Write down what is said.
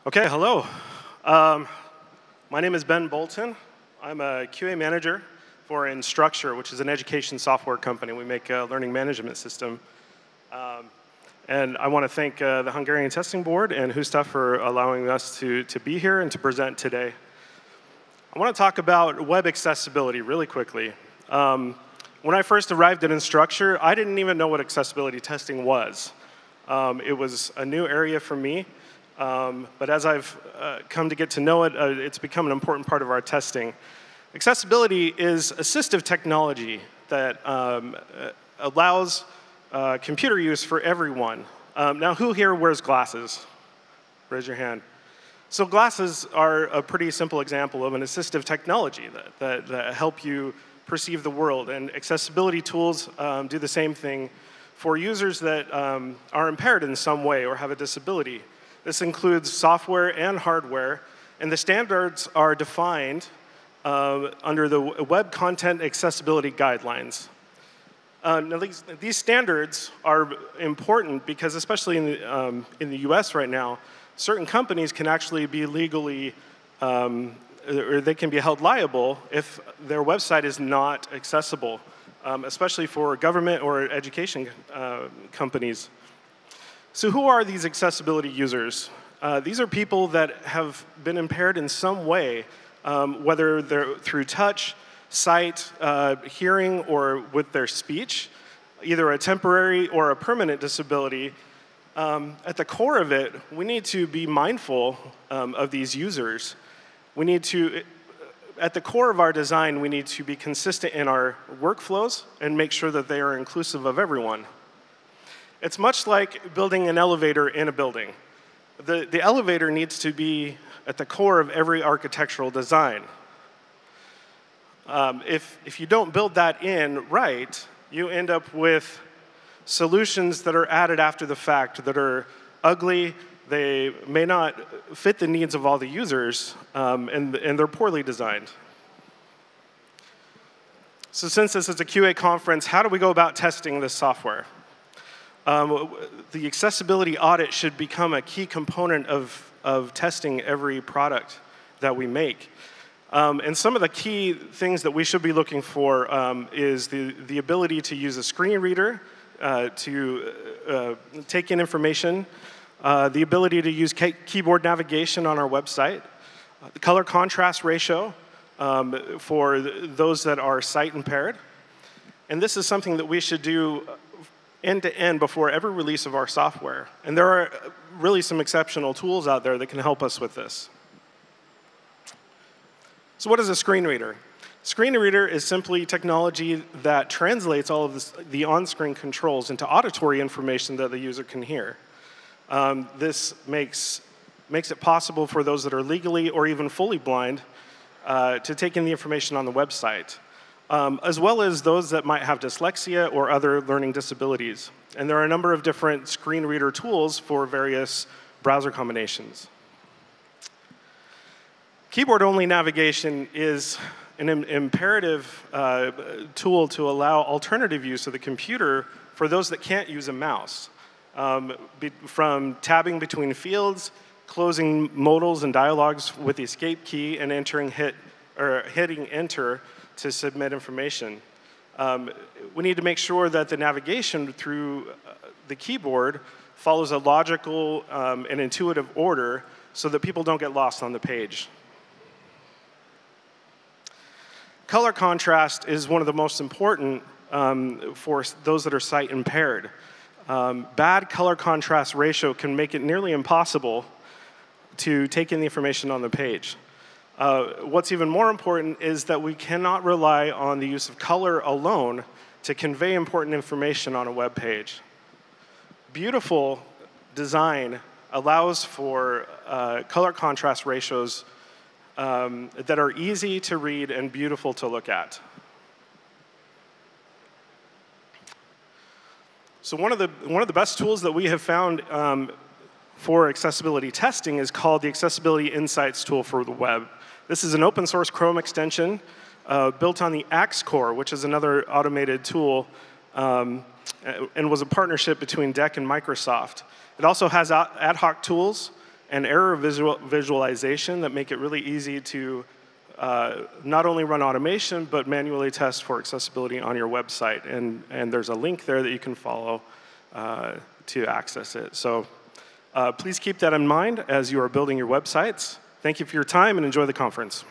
Okay, hello. My name is Ben Bolton. I'm a QA manager for Instructure, which is an education software company. We make a learning management system. And I want to thank the Hungarian Testing Board and HUSTEF for allowing us to be here and to present today. I want to talk about web accessibility really quickly. When I first arrived at Instructure, I didn't even know what accessibility testing was. It was a new area for me. But as I've come to get to know it, it's become an important part of our testing. Accessibility is assistive technology that allows computer use for everyone. Now, who here wears glasses? Raise your hand. So glasses are a pretty simple example of an assistive technology that help you perceive the world. And accessibility tools do the same thing for users that are impaired in some way or have a disability. This includes software and hardware, and the standards are defined under the Web Content Accessibility Guidelines. Now these standards are important because, especially in the US right now, certain companies can actually be legally, or they can be held liable if their website is not accessible, especially for government or education companies. So who are these accessibility users? These are people that have been impaired in some way, whether they're through touch, sight, hearing, or with their speech, either a temporary or a permanent disability. At the core of it, we need to be mindful of these users. We need to, at the core of our design, we need to be consistent in our workflows and make sure that they are inclusive of everyone. It's much like building an elevator in a building. The elevator needs to be at the core of every architectural design. If you don't build that in right, you end up with solutions that are added after the fact that are ugly, they may not fit the needs of all the users, and they're poorly designed. So since this is a QA conference, how do we go about testing this software? The accessibility audit should become a key component of testing every product that we make. And some of the key things that we should be looking for is the ability to use a screen reader to take in information, the ability to use keyboard navigation on our website, the color contrast ratio for those that are sight impaired. And this is something that we should do end-to-end before every release of our software. And there are really some exceptional tools out there that can help us with this. So what is a screen reader? Screen reader is simply technology that translates all of the on-screen controls into auditory information that the user can hear. This makes it possible for those that are legally or even fully blind to take in the information on the website, as well as those that might have dyslexia or other learning disabilities. And there are a number of different screen reader tools for various browser combinations. Keyboard-only navigation is an imperative tool to allow alternative use of the computer for those that can't use a mouse. From tabbing between fields, closing modals and dialogues with the escape key, and hitting enter to submit information. We need to make sure that the navigation through the keyboard follows a logical and intuitive order so that people don't get lost on the page. Color contrast is one of the most important for those that are sight impaired. Bad color contrast ratio can make it nearly impossible to take in the information on the page. What's even more important is that we cannot rely on the use of color alone to convey important information on a web page. Beautiful design allows for color contrast ratios that are easy to read and beautiful to look at. So one of the best tools that we have found for accessibility testing is called the Accessibility Insights tool for the web. This is an open source Chrome extension built on the Axe Core, which is another automated tool and was a partnership between DEC and Microsoft. It also has ad hoc tools and error visualization that make it really easy to not only run automation, but manually test for accessibility on your website. And there's a link there that you can follow to access it. So please keep that in mind as you are building your websites. Thank you for your time, and enjoy the conference.